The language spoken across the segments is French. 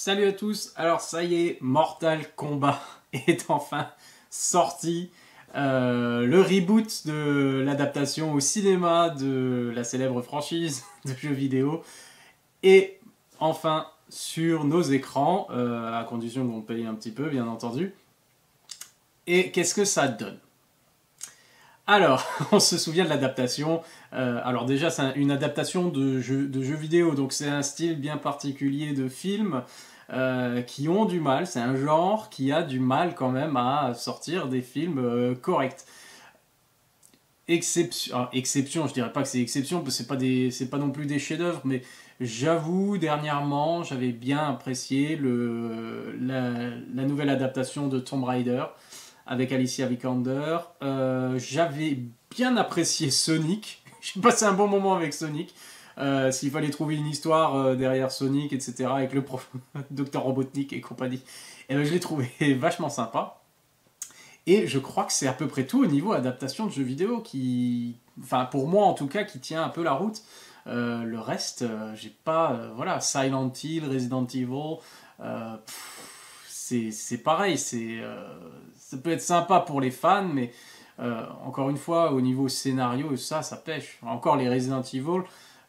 Salut à tous, alors ça y est, Mortal Kombat est enfin sorti. Le reboot de l'adaptation au cinéma de la célèbre franchise de jeux vidéo est enfin sur nos écrans, à condition qu'on paye un petit peu bien entendu. Et qu'est-ce que ça donne? Alors, on se souvient de l'adaptation. Alors déjà, c'est une adaptation de jeux vidéo, donc c'est un style bien particulier de film qui ont du mal. C'est un genre qui a du mal quand même à sortir des films corrects. Exception, je dirais pas que c'est exception, parce que c'est pas non plus des chefs-d'œuvre, mais j'avoue, dernièrement, j'avais bien apprécié la nouvelle adaptation de Tomb Raider avec Alicia Vikander. J'avais bien apprécié Sonic. J'ai passé un bon moment avec Sonic. S'il fallait trouver une histoire derrière Sonic, etc., avec le Dr Robotnik et compagnie, et ben, je l'ai trouvé vachement sympa. Et je crois que c'est à peu près tout au niveau adaptation de jeux vidéo qui, enfin pour moi en tout cas, qui tient un peu la route. Le reste, j'ai pas, voilà, Silent Hill, Resident Evil, c'est pareil, ça peut être sympa pour les fans, mais encore une fois, au niveau scénario, ça pêche. Encore les Resident Evil,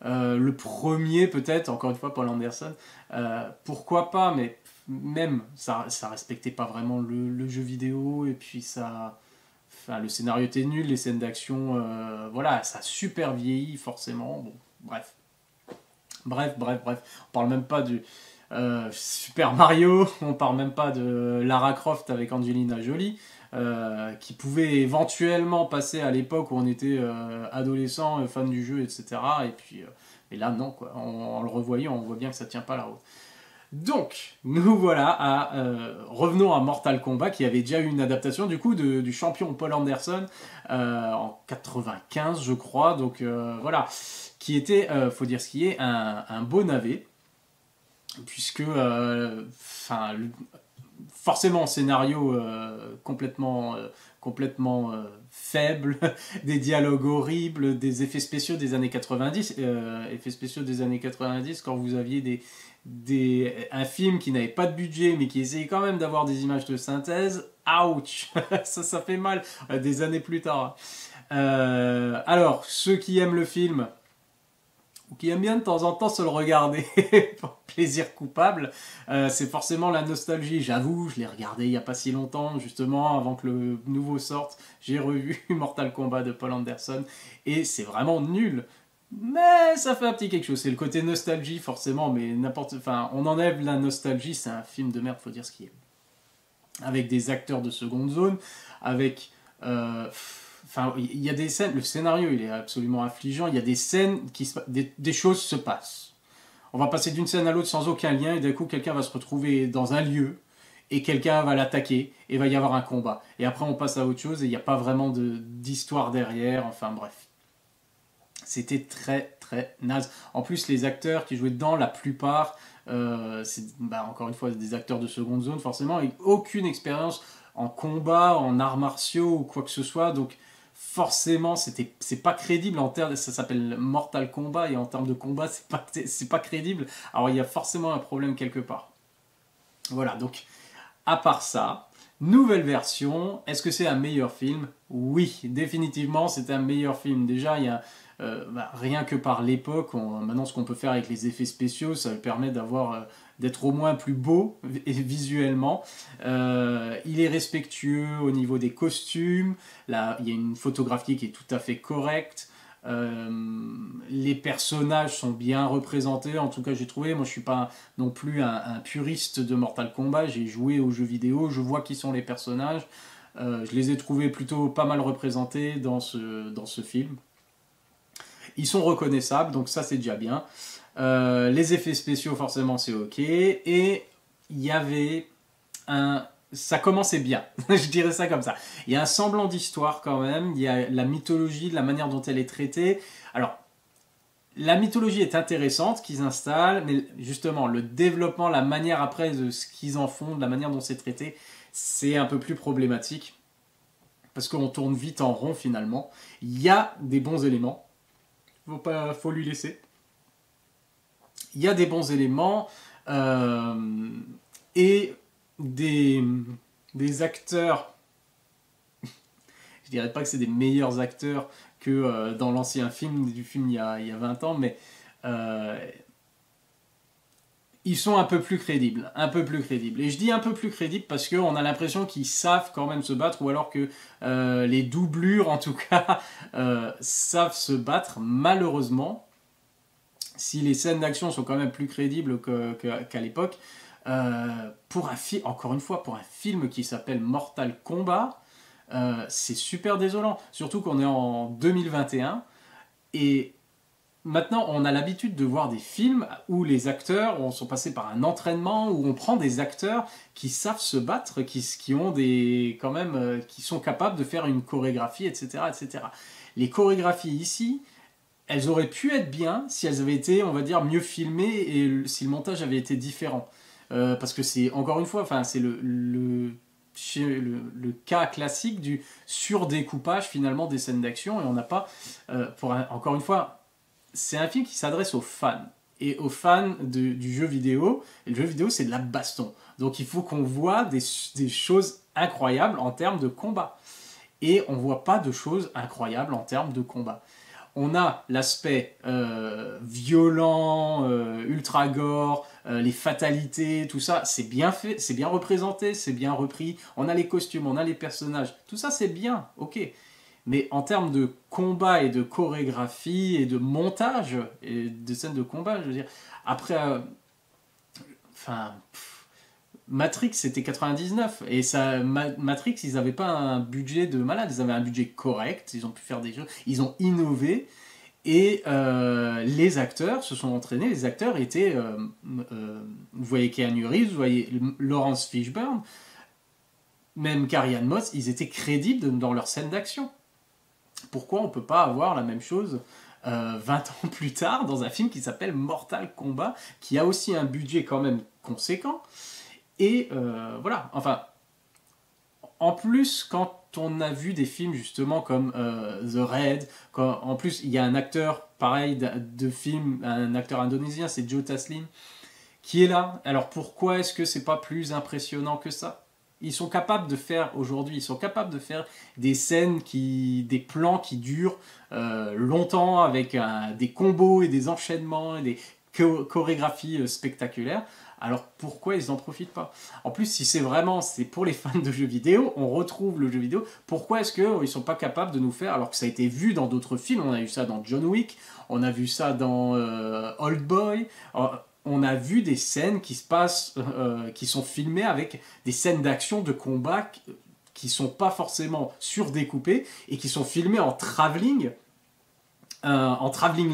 le premier peut-être, encore une fois, Paul Anderson, pourquoi pas, mais même ça respectait pas vraiment le jeu vidéo, et puis ça, enfin, le scénario était nul, les scènes d'action, voilà, ça a super vieilli forcément. Bon, bref. On parle même pas du Super Mario, on parle même pas de Lara Croft avec Angelina Jolie, qui pouvait éventuellement passer à l'époque où on était adolescent, fan du jeu, etc. Et puis, mais là non, quoi. En le revoyant, on voit bien que ça tient pas la route. Donc, nous voilà à revenons à Mortal Kombat, qui avait déjà eu une adaptation du coup du champion Paul Anderson en 95, je crois. Donc voilà, qui était, faut dire ce qui est, un beau navet, puisque, forcément, scénario complètement faible, des dialogues horribles, des effets spéciaux des années 90, effets spéciaux des années 90 quand vous aviez un film qui n'avait pas de budget mais qui essayait quand même d'avoir des images de synthèse. Ouch. Ça fait mal des années plus tard. Alors, ceux qui aiment le film, ou qui aiment bien de temps en temps se le regarder pour plaisir coupable, c'est forcément la nostalgie. J'avoue, je l'ai regardé il n'y a pas si longtemps, justement, avant que le nouveau sorte. J'ai revu Mortal Kombat de Paul Anderson, et c'est vraiment nul. Mais ça fait un petit quelque chose. C'est le côté nostalgie, forcément, mais enfin, on enlève la nostalgie, c'est un film de merde, faut dire ce qui est. Avec des acteurs de seconde zone, avec... Enfin, il y a des scènes, le scénario il est absolument affligeant, il y a des scènes, des choses se passent. On va passer d'une scène à l'autre sans aucun lien, et d'un coup quelqu'un va se retrouver dans un lieu, et quelqu'un va l'attaquer, et il va y avoir un combat. Et après on passe à autre chose, et il n'y a pas vraiment d'histoire derrière, enfin bref. C'était très très naze. En plus, les acteurs qui jouaient dedans, la plupart, c'est encore une fois des acteurs de seconde zone, forcément, avec aucune expérience en combat, en arts martiaux ou quoi que ce soit. Donc, forcément, c'est pas crédible en termes. Ça s'appelle Mortal Kombat, et en termes de combat, c'est pas crédible. Alors, il y a forcément un problème quelque part. Voilà, donc, à part ça. Nouvelle version, est-ce que c'est un meilleur film? Oui, définitivement, c'est un meilleur film. Déjà, il y a rien que par l'époque, maintenant ce qu'on peut faire avec les effets spéciaux, ça permet d'être au moins plus beau visuellement. Il est respectueux au niveau des costumes. Là, il y a une photographie qui est tout à fait correcte. Les personnages sont bien représentés, en tout cas j'ai trouvé. Moi je suis pas non plus un puriste de Mortal Kombat, j'ai joué aux jeux vidéo, je vois qui sont les personnages, je les ai trouvés plutôt pas mal représentés dans ce film. Ils sont reconnaissables, donc ça c'est déjà bien. Les effets spéciaux forcément c'est ok, et il y avait ça commençait bien, je dirais ça comme ça. Il y a un semblant d'histoire quand même, il y a la mythologie, la manière dont elle est traitée. Alors, la mythologie est intéressante qu'ils installent, mais justement, le développement, la manière après de ce qu'ils en font, de la manière dont c'est traité, c'est un peu plus problématique. Parce qu'on tourne vite en rond finalement. Il y a des bons éléments, faut lui laisser. Il y a des bons éléments. euh, et des acteurs, je dirais pas que c'est des meilleurs acteurs que dans l'ancien film, du film il y a 20 ans, mais euh, ils sont un peu plus crédibles, un peu plus crédibles. Et je dis un peu plus crédibles parce qu'on a l'impression qu'ils savent quand même se battre, ou alors que les doublures, en tout cas, savent se battre. Malheureusement, si les scènes d'action sont quand même plus crédibles qu'à l'époque, pour un film, encore une fois, pour un film qui s'appelle Mortal Kombat, c'est super désolant. Surtout qu'on est en 2021 et maintenant, on a l'habitude de voir des films où les acteurs sont passés par un entraînement, où on prend des acteurs qui savent se battre, qui ont des, quand même, qui sont capables de faire une chorégraphie, etc., etc. Les chorégraphies ici, elles auraient pu être bien si elles avaient été, on va dire, mieux filmées et si le montage avait été différent. Parce que c'est, encore une fois, enfin, c'est le cas classique du surdécoupage finalement des scènes d'action et on n'a pas, encore une fois, c'est un film qui s'adresse aux fans et aux fans du jeu vidéo. Et le jeu vidéo, c'est de la baston. Donc il faut qu'on voit des choses incroyables en termes de combat. Et on ne voit pas de choses incroyables en termes de combat. On a l'aspect violent, ultra gore, les fatalités, tout ça, c'est bien fait, c'est bien représenté, c'est bien repris. On a les costumes, on a les personnages, tout ça c'est bien, ok. Mais en termes de combat et de chorégraphie et de montage et de scènes de combat, je veux dire, après, enfin, Matrix c'était 99 et ça, Matrix ils n'avaient pas un budget de malade, ils avaient un budget correct, ils ont pu faire des choses, ils ont innové et les acteurs se sont entraînés, les acteurs étaient, vous voyez Keanu Reeves, vous voyez Laurence Fishburne, même Carrie-Anne Moss, ils étaient crédibles dans leurs scènes d'action. Pourquoi on ne peut pas avoir la même chose 20 ans plus tard dans un film qui s'appelle Mortal Kombat, qui a aussi un budget quand même conséquent. Et voilà, enfin, en plus, quand on a vu des films justement comme The Raid, en plus il y a un acteur pareil de film, un acteur indonésien, c'est Joe Taslim, qui est là. Alors pourquoi est-ce que c'est pas plus impressionnant que ça? Ils sont capables de faire aujourd'hui, ils sont capables de faire des scènes des plans qui durent longtemps avec des combos et des enchaînements et des chorégraphies spectaculaires. Alors pourquoi ils n'en profitent pas? En plus, si c'est pour les fans de jeux vidéo, on retrouve le jeu vidéo. Pourquoi est-ce qu'ils ne sont pas capables de nous faire, alors que ça a été vu dans d'autres films, on a eu ça dans John Wick, on a vu ça dans Old Boy, on a vu des scènes qui se passent, qui sont filmées avec des scènes d'action, de combat qui sont pas forcément surdécoupées et qui sont filmées en travelling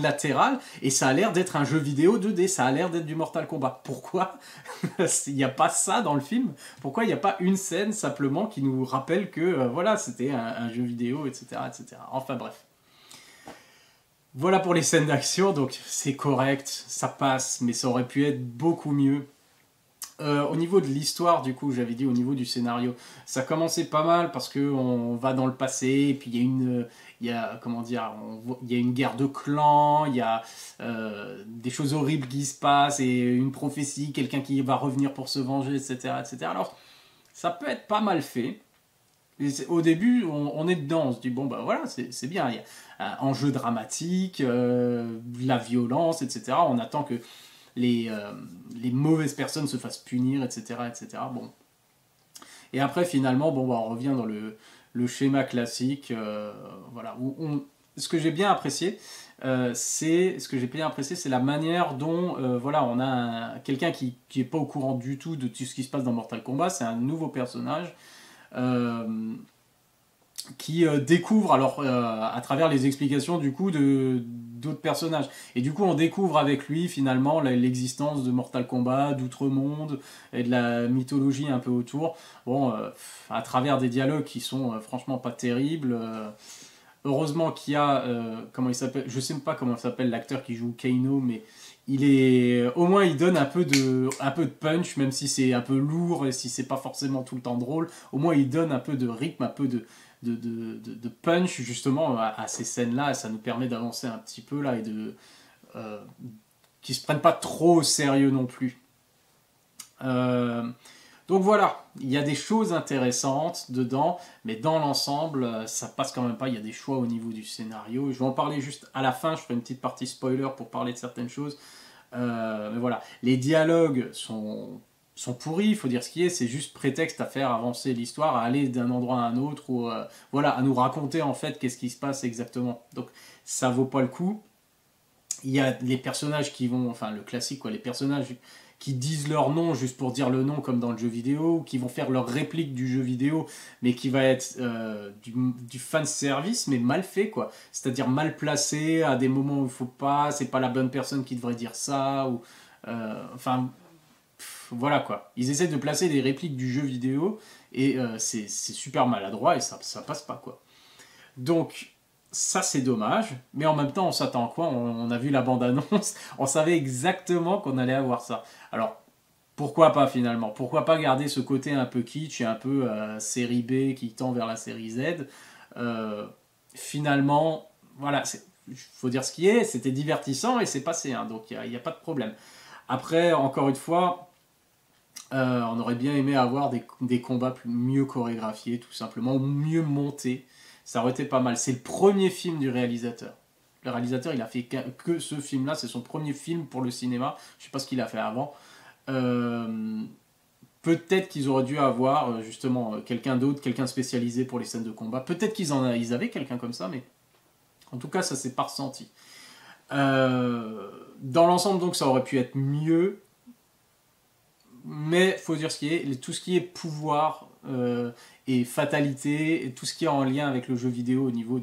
latéral, et ça a l'air d'être un jeu vidéo 2D, ça a l'air d'être du Mortal Kombat. Pourquoi il n'y a pas ça dans le film? Pourquoi il n'y a pas une scène simplement qui nous rappelle que voilà, c'était un jeu vidéo, etc., etc. Enfin bref. Voilà pour les scènes d'action, donc c'est correct, ça passe, mais ça aurait pu être beaucoup mieux. Au niveau de l'histoire, du coup, j'avais dit au niveau du scénario, ça commençait pas mal parce que on va dans le passé, et puis comment dire, il y a une guerre de clans, il y a des choses horribles qui se passent, et une prophétie, quelqu'un qui va revenir pour se venger, etc., etc. Alors, ça peut être pas mal fait. Au début, on est dedans, on se dit, bon, bah voilà, c'est bien, il y a un enjeu dramatique, de la violence, etc. On attend que les mauvaises personnes se fassent punir, etc., etc. Bon. Et après, finalement, bon, bah, on revient dans le schéma classique, voilà, ce que j'ai bien apprécié, c'est la manière dont voilà, on a quelqu'un qui est pas au courant du tout de tout ce qui se passe dans Mortal Kombat, c'est un nouveau personnage qui découvre alors à travers les explications du coup d'autres personnages, et du coup on découvre avec lui finalement l'existence de Mortal Kombat, d'Outre-Monde et de la mythologie un peu autour, bon à travers des dialogues qui sont franchement pas terribles. Heureusement qu'il y a comment il s'appelle, je sais pas comment s'appelle l'acteur qui joue Kano, mais au moins il donne un peu de punch, même si c'est un peu lourd et si c'est pas forcément tout le temps drôle. Au moins il donne un peu de rythme, un peu de punch justement à ces scènes-là, et ça nous permet d'avancer un petit peu là et qu'ils se prennent pas trop au sérieux non plus. Euh, donc voilà, il y a des choses intéressantes dedans, mais dans l'ensemble, ça passe quand même pas. Il y a des choix au niveau du scénario. Je vais en parler juste à la fin, je ferai une petite partie spoiler pour parler de certaines choses. Mais voilà, les dialogues sont pourris, il faut dire ce qui est, c'est juste prétexte à faire avancer l'histoire, à aller d'un endroit à un autre, ou voilà, à nous raconter en fait qu'est-ce qui se passe exactement. Donc ça vaut pas le coup. Il y a les personnages qui vont, enfin le classique quoi, les personnages qui disent leur nom juste pour dire le nom comme dans le jeu vidéo, qui vont faire leur réplique du jeu vidéo, mais qui va être du fan service, mais mal fait quoi. C'est-à-dire mal placé à des moments où il faut pas, c'est pas la bonne personne qui devrait dire ça, ou enfin voilà quoi. Ils essaient de placer des répliques du jeu vidéo et c'est super maladroit et ça passe pas quoi. Donc ça c'est dommage, mais en même temps on s'attend à quoi on a vu la bande-annonce, on savait exactement qu'on allait avoir ça. Alors pourquoi pas finalement? Pourquoi pas garder ce côté un peu kitsch et un peu série B qui tend vers la série Z? Euh, Finalement, voilà, il faut dire ce qui est, c'était divertissant et c'est passé, hein, donc il n'y a pas de problème. Après, encore une fois, on aurait bien aimé avoir des combats mieux chorégraphiés, tout simplement, ou mieux montés. Ça aurait été pas mal. C'est le premier film du réalisateur. Le réalisateur, il a fait que ce film-là, c'est son premier film pour le cinéma. Je sais pas ce qu'il a fait avant. Euh, Peut-être qu'ils auraient dû avoir justement quelqu'un d'autre, quelqu'un spécialisé pour les scènes de combat. Peut-être ils avaient quelqu'un comme ça, mais en tout cas, ça s'est pas ressenti. Dans l'ensemble, donc, ça aurait pu être mieux. Mais faut dire ce qui est, tout ce qui est pouvoir et fatalité, et tout ce qui est en lien avec le jeu vidéo au niveau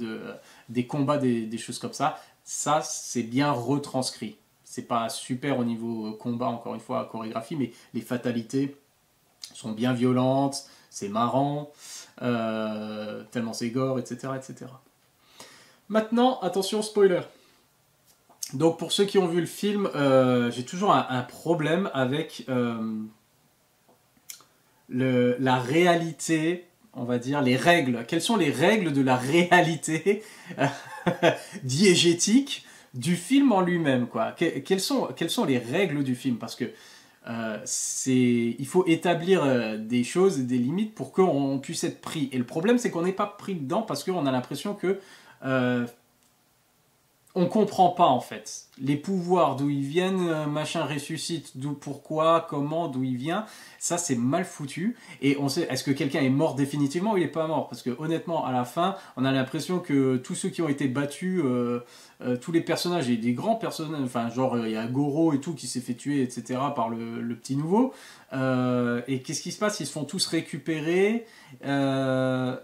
des combats, des choses comme ça c'est bien retranscrit. C'est pas super au niveau combat, encore une fois, chorégraphie, mais les fatalités sont bien violentes, c'est marrant, tellement c'est gore, etc., etc. Maintenant, attention, spoiler. Donc pour ceux qui ont vu le film, j'ai toujours un problème avec la réalité, on va dire, les règles. Quelles sont les règles de la réalité diégétique du film en lui-même, quoi? Quelles sont les règles du film? Parce que il faut établir des choses et des limites pour qu'on puisse être pris. Et le problème, c'est qu'on n'est pas pris dedans parce qu'on a l'impression que on comprend pas en fait les pouvoirs d'où ils viennent, machin ressuscite, d'où, pourquoi, comment, d'où il vient. Ça c'est mal foutu et on sait est-ce que quelqu'un est mort définitivement ou il est pas mort parce que honnêtement à la fin on a l'impression que tous ceux qui ont été battus, tous les personnages et des grands personnages, enfin genre il y a Goro et tout qui s'est fait tuer etc par le petit nouveau. Et qu'est-ce qui se passe? Ils se font tous récupérer et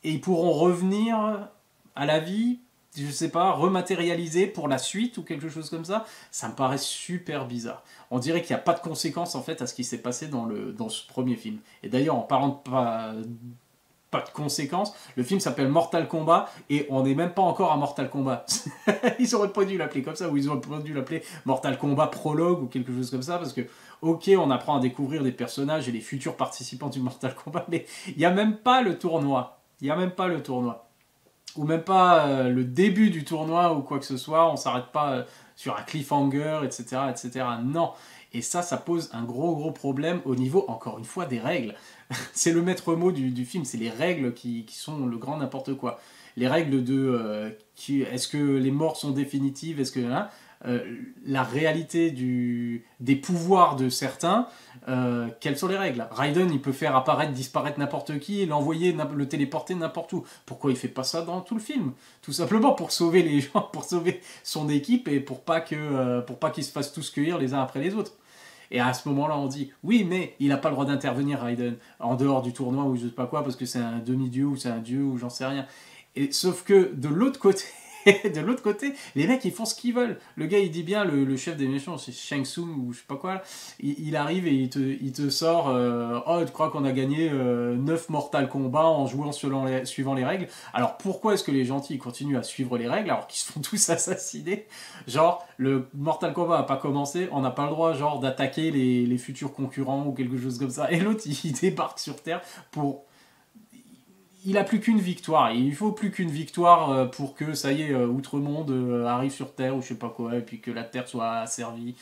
ils pourront revenir à la vie, je sais pas, rematérialisé pour la suite ou quelque chose comme ça me paraît super bizarre. On dirait qu'il n'y a pas de conséquences en fait à ce qui s'est passé dans ce premier film. Et d'ailleurs, en parlant de pas de conséquences, le film s'appelle Mortal Kombat et on n'est même pas encore à Mortal Kombat. Ils auraient pas dû l'appeler comme ça ou ils auraient pas dû l'appeler Mortal Kombat Prologue ou quelque chose comme ça parce que, ok, on apprend à découvrir des personnages et les futurs participants du Mortal Kombat, mais il n'y a même pas le tournoi. Il n'y a même pas le tournoi ou même pas le début du tournoi ou quoi que ce soit, on s'arrête pas sur un cliffhanger, etc., etc. Non. Et ça pose un gros problème au niveau, encore une fois, des règles. C'est le maître mot du film, c'est les règles qui sont le grand n'importe quoi. Les règles de est-ce que les morts sont définitives, est-ce que hein, la réalité des pouvoirs de certains, quelles sont les règles? Raiden, il peut faire apparaître, disparaître n'importe qui, et l'envoyer, le téléporter n'importe où. Pourquoi il fait pas ça dans tout le film? Tout simplement pour sauver les gens, pour sauver son équipe et pour pas qu'ils se fassent tous cueillir les uns après les autres. Et à ce moment-là, on dit oui, mais il n'a pas le droit d'intervenir, Raiden, en dehors du tournoi ou je sais pas quoi, parce que c'est un demi-dieu ou c'est un dieu ou j'en sais rien. Et sauf que de l'autre côté, de l'autre côté, les mecs ils font ce qu'ils veulent. Le gars il dit bien, le chef des méchants, c'est Shang Tsung ou je sais pas quoi, il arrive et il te sort oh, tu crois qu'on a gagné 9 Mortal Kombat en jouant suivant les règles. Alors pourquoi est-ce que les gentils continuent à suivre les règles alors qu'ils se font tous assassiner? Genre, le Mortal Kombat a pas commencé, on n'a pas le droit genre d'attaquer les futurs concurrents ou quelque chose comme ça. Et l'autre il débarque sur Terre pour il a plus qu'une victoire. Il faut plus qu'une victoire pour que, ça y est, Outre-Monde arrive sur Terre ou je sais pas quoi, et puis que la Terre soit asservie.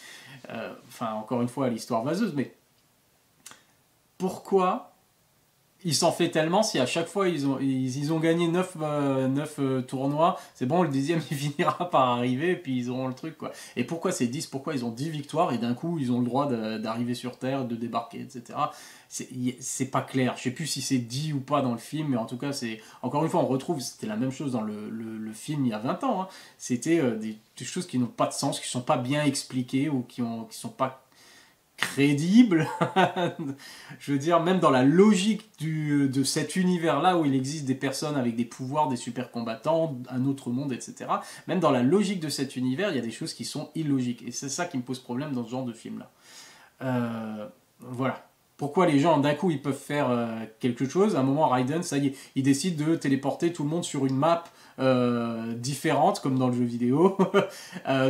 Enfin, encore une fois, l'histoire vaseuse, mais pourquoi il s'en fait tellement si à chaque fois ils ont gagné 9 tournois, c'est bon, le 10e il finira par arriver et puis ils auront le truc quoi. Et pourquoi c'est 10, pourquoi ils ont 10 victoires et d'un coup ils ont le droit d'arriver sur Terre, de débarquer, etc. C'est pas clair, je sais plus si c'est dit ou pas dans le film, mais en tout cas c'est... Encore une fois on retrouve, c'était la même chose dans le film il y a 20 ans, hein. C'était des choses qui n'ont pas de sens, qui sont pas bien expliquées ou qui sont pas crédible. Je veux dire, même dans la logique de cet univers-là où il existe des personnes avec des pouvoirs, des super combattants, un autre monde, etc. Même dans la logique de cet univers, il y a des choses qui sont illogiques. Et c'est ça qui me pose problème dans ce genre de film-là. Voilà. Pourquoi les gens, d'un coup, ils peuvent faire quelque chose. À un moment, Raiden, ça y est, il décide de téléporter tout le monde sur une map différente, comme dans le jeu vidéo.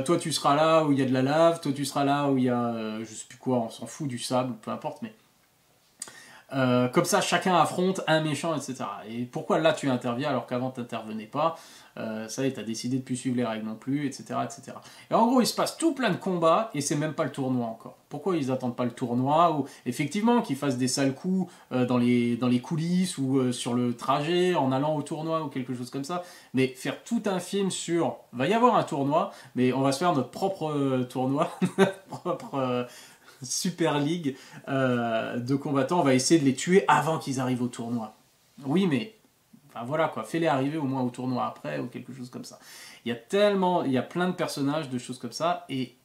Toi, tu seras là où il y a de la lave. Toi, tu seras là où il y a, je sais plus quoi, on s'en fout, du sable, peu importe. Mais comme ça, chacun affronte un méchant, etc. Et pourquoi là, tu interviens alors qu'avant, tu n'intervenais pas? Ça y est, t'as décidé de plus suivre les règles non plus, etc., etc. Et en gros, il se passe tout plein de combats et c'est même pas le tournoi encore. Pourquoi ils attendent pas le tournoi ou effectivement qu'ils fassent des sales coups dans les coulisses ou sur le trajet en allant au tournoi ou quelque chose comme ça. Mais faire tout un film sur, va y avoir un tournoi, mais on va se faire notre propre tournoi, notre propre Super League de combattants. On va essayer de les tuer avant qu'ils arrivent au tournoi. Oui, mais enfin voilà quoi, fais-les arriver au moins au tournoi après ou quelque chose comme ça. Il y a plein de personnages, de choses comme ça, et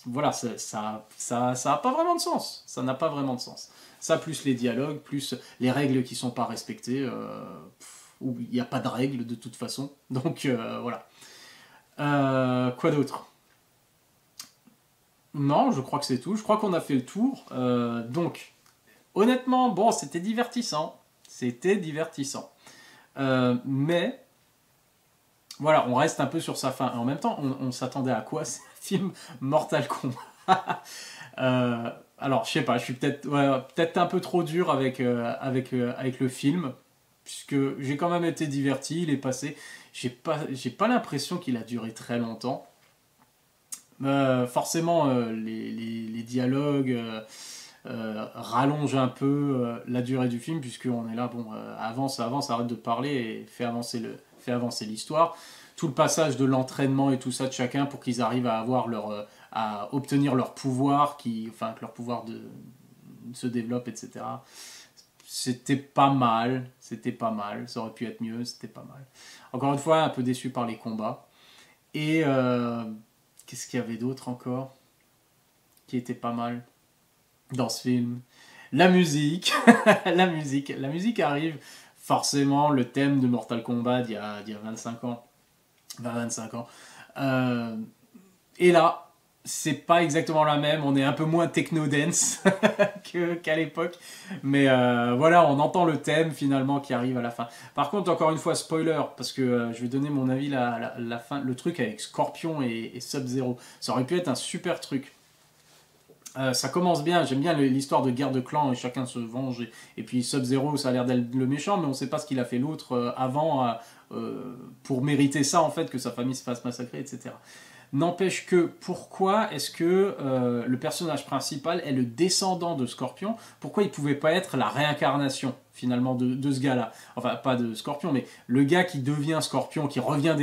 voilà, ça a pas vraiment de sens. Ça n'a pas vraiment de sens. Ça, plus les dialogues, plus les règles qui sont pas respectées, où il n'y a pas de règles de toute façon. Donc voilà. Quoi d'autre? Non, je crois que c'est tout. Je crois qu'on a fait le tour. Donc, honnêtement, bon, c'était divertissant. C'était divertissant. Mais voilà, on reste un peu sur sa fin. En même temps, on s'attendait à quoi? C'est un film Mortal Kombat. Alors, je sais pas, je suis peut-être un peu trop dur avec le film, puisque j'ai quand même été diverti, il est passé. J'ai pas l'impression qu'il a duré très longtemps. Forcément, les dialogues rallongent un peu la durée du film, puisqu'on est là, bon, avance, arrête de parler et fait avancer l'histoire. Tout le passage de l'entraînement et tout ça de chacun pour qu'ils arrivent à avoir à obtenir leur pouvoir, enfin que leur pouvoir se développe, etc. C'était pas mal, ça aurait pu être mieux, c'était pas mal. Encore une fois, un peu déçu par les combats. Et qu'est-ce qu'il y avait d'autre encore qui était pas mal dans ce film? La musique. La musique arrive forcément, le thème de Mortal Kombat d'il y a 25 ans. 25 ans. Et là, c'est pas exactement la même. On est un peu moins techno-dance qu'à l'époque. Mais voilà, on entend le thème finalement qui arrive à la fin. Par contre, encore une fois, spoiler, parce que je vais donner mon avis la fin, le truc avec Scorpion et Sub-Zero. Ça aurait pu être un super truc. Ça commence bien, j'aime bien l'histoire de guerre de clans et chacun se venge. Et puis Sub-Zero, ça a l'air d'être le méchant, mais on ne sait pas ce qu'il a fait l'autre avant pour mériter ça, en fait, que sa famille se fasse massacrer, etc. N'empêche que, pourquoi est-ce que le personnage principal est le descendant de Scorpion? Pourquoi il ne pouvait pas être la réincarnation, finalement, de ce gars-là? Enfin, pas de Scorpion, mais le gars qui devient Scorpion, qui revient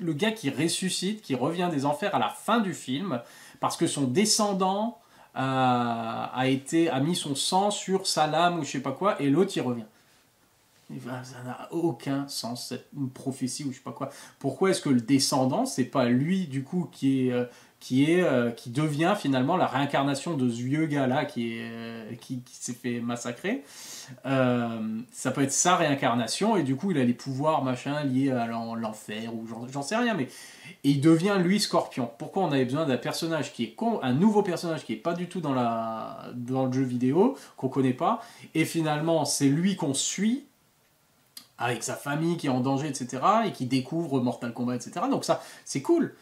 le gars qui ressuscite, qui revient des enfers à la fin du film, parce que son descendant a mis son sang sur sa lame ou je sais pas quoi, et l'autre il revient. Ça n'a aucun sens, cette prophétie ou je sais pas quoi. Pourquoi est-ce que le descendant, c'est pas lui du coup qui devient finalement la réincarnation de ce vieux gars-là qui s'est fait massacrer? Ça peut être sa réincarnation et du coup il a les pouvoirs machin liés à l'enfer ou j'en sais rien, mais et il devient lui Scorpion. Pourquoi on avait besoin d'un personnage qui est un nouveau personnage qui est pas du tout dans le jeu vidéo, qu'on connaît pas, et finalement c'est lui qu'on suit avec sa famille qui est en danger, etc., et qui découvre Mortal Kombat, etc. Donc ça, c'est cool.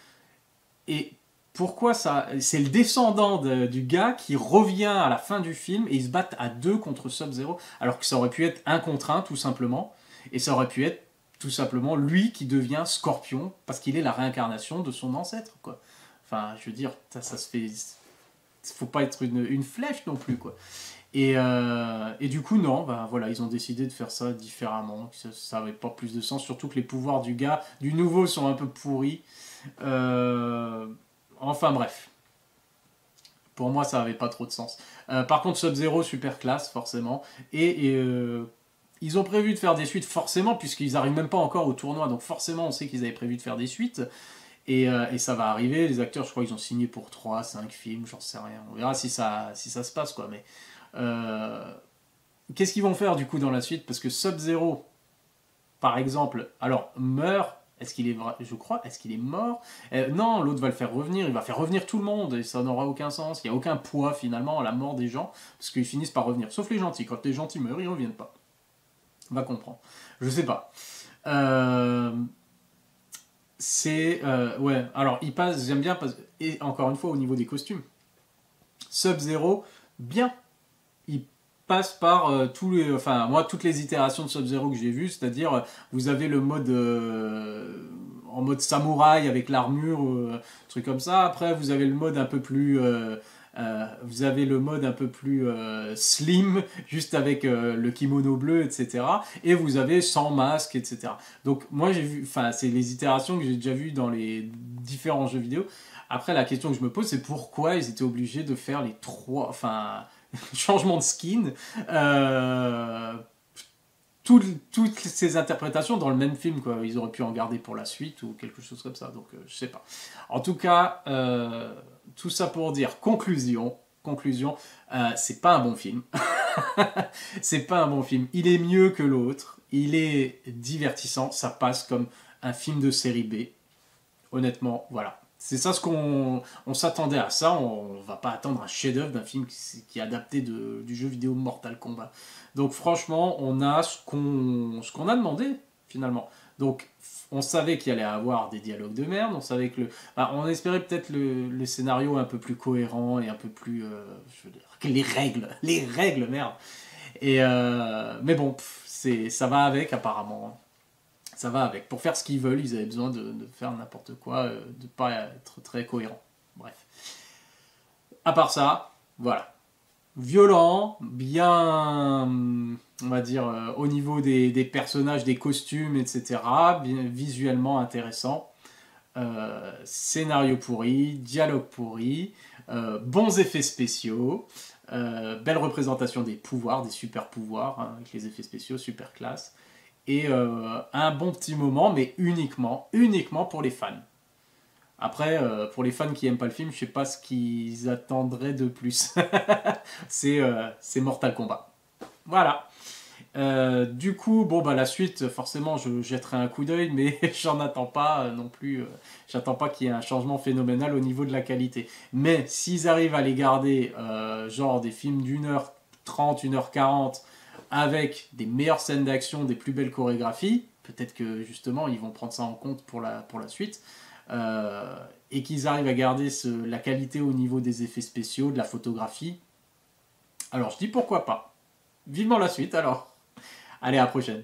Et pourquoi ça? C'est le descendant du gars qui revient à la fin du film et ils se battent à deux contre Sub-Zero, alors que ça aurait pu être un contre un, tout simplement, et ça aurait pu être tout simplement lui qui devient Scorpion, parce qu'il est la réincarnation de son ancêtre, quoi. Enfin, je veux dire, ça se fait... Faut pas être une flèche non plus, quoi. Et du coup, non, bah, voilà, ils ont décidé de faire ça différemment. Ça n'avait pas plus de sens, surtout que les pouvoirs du nouveau sont un peu pourris. Euh, enfin bref, pour moi, ça n'avait pas trop de sens. Par contre, Sub-Zero, super classe, forcément. Ils ont prévu de faire des suites, forcément, puisqu'ils n'arrivent même pas encore au tournoi. Donc forcément, on sait qu'ils avaient prévu de faire des suites. Et ça va arriver. Les acteurs, je crois qu'ils ont signé pour 3, 5 films, j'en sais rien. On verra si ça se passe, quoi. Mais qu'est-ce qu'ils vont faire, du coup, dans la suite? Parce que Sub-Zero, par exemple, alors, meurt. Est-ce qu'il est vrai? Je crois. Est-ce qu'il est mort? Non, l'autre va le faire revenir. Il va faire revenir tout le monde. Et ça n'aura aucun sens. Il n'y a aucun poids, finalement, à la mort des gens. Parce qu'ils finissent par revenir. Sauf les gentils. Quand les gentils meurent, ils ne reviennent pas. On va comprendre. Je sais pas. Ouais, alors il passe, j'aime bien, et encore une fois au niveau des costumes, Sub-Zero, bien, il passe par enfin moi toutes les itérations de Sub-Zero que j'ai vues, c'est-à-dire vous avez le mode en mode samouraï avec l'armure, truc comme ça, après vous avez le mode un peu plus slim, juste avec le kimono bleu, etc. Et vous avez sans masque, etc. Donc moi j'ai vu, enfin c'est les itérations que j'ai déjà vues dans les différents jeux vidéo. Après la question que je me pose c'est pourquoi ils étaient obligés de faire les trois, enfin changement de skin, toutes ces interprétations dans le même film, quoi. Ils auraient pu en garder pour la suite ou quelque chose comme ça, donc je sais pas. En tout cas, tout ça pour dire, conclusion, c'est pas un bon film. C'est pas un bon film. Il est mieux que l'autre, il est divertissant, ça passe comme un film de série B. Honnêtement, voilà. C'est ça ce qu'on on s'attendait à ça. On va pas attendre un chef-d'œuvre d'un film qui est adapté du jeu vidéo Mortal Kombat. Donc franchement, on a ce qu'on a demandé finalement. Donc on savait qu'il allait avoir des dialogues de merde. On savait que on espérait peut-être le scénario un peu plus cohérent et un peu plus, je veux dire, que les règles, merde. Mais bon, ça va avec apparemment. Ça va avec. Pour faire ce qu'ils veulent, ils avaient besoin de faire n'importe quoi, de ne pas être très cohérent. Bref. À part ça, voilà. Violent, bien, on va dire, au niveau des personnages, des costumes, etc. Bien, visuellement intéressant. Scénario pourri, dialogue pourri, bons effets spéciaux, belle représentation des pouvoirs, des super pouvoirs, hein, avec les effets spéciaux, super classe. Et un bon petit moment, mais uniquement pour les fans. Après, pour les fans qui aiment pas le film, je sais pas ce qu'ils attendraient de plus. C'est Mortal Kombat. Voilà. Du coup, bon bah la suite, forcément, je jetterai un coup d'œil, mais j'en attends pas non plus. J'attends pas qu'il y ait un changement phénoménal au niveau de la qualité. Mais s'ils arrivent à les garder, genre des films d'1h30, 1h40, avec des meilleures scènes d'action, des plus belles chorégraphies, peut-être que justement ils vont prendre ça en compte pour la suite, et qu'ils arrivent à garder la qualité au niveau des effets spéciaux, de la photographie. Alors je dis pourquoi pas. Vivement la suite alors. Allez, à la prochaine.